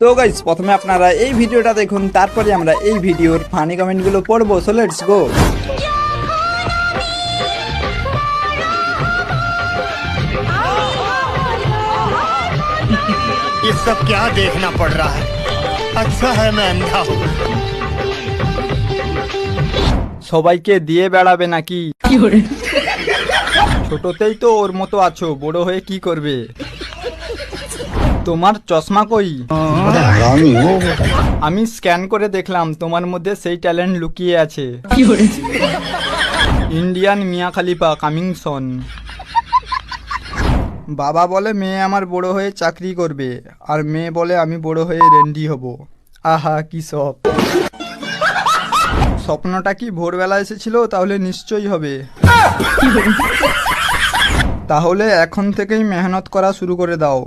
তো গাইস প্রথমে আপনারা এই ভিডিওটা দেখুন, তারপরে আমরা এই ভিডিওর ফানি কমেন্টগুলো পড়বো। So let's go. ये सब क्या देखना पड़ रहा है। अच्छा है मैं अंधा हूँ। সবাইকে দিয়ে বেড়াবে নাকি? ছোটতেই তো ওর মতো আছো, বড় হয়ে কি করবে? তোমার চশমা কই? আমি স্ক্যান করে দেখলাম তোমার মধ্যে সেই ট্যালেন্ট লুকিয়ে আছে। ইন্ডিয়ান মিয়া খালিফা কামিং সন। বাবা বলে মেয়ে আমার বড় হয়ে চাকরি করবে, আর মেয়ে বলে আমি বড় হয়ে রেন্ডি হব। আহা কি শখ! স্বপ্নটা কি ভোরবেলা এসেছিল? তাহলে নিশ্চয়ই হবে। তাহলে এখন থেকেই মেহনত করা শুরু করে দাও।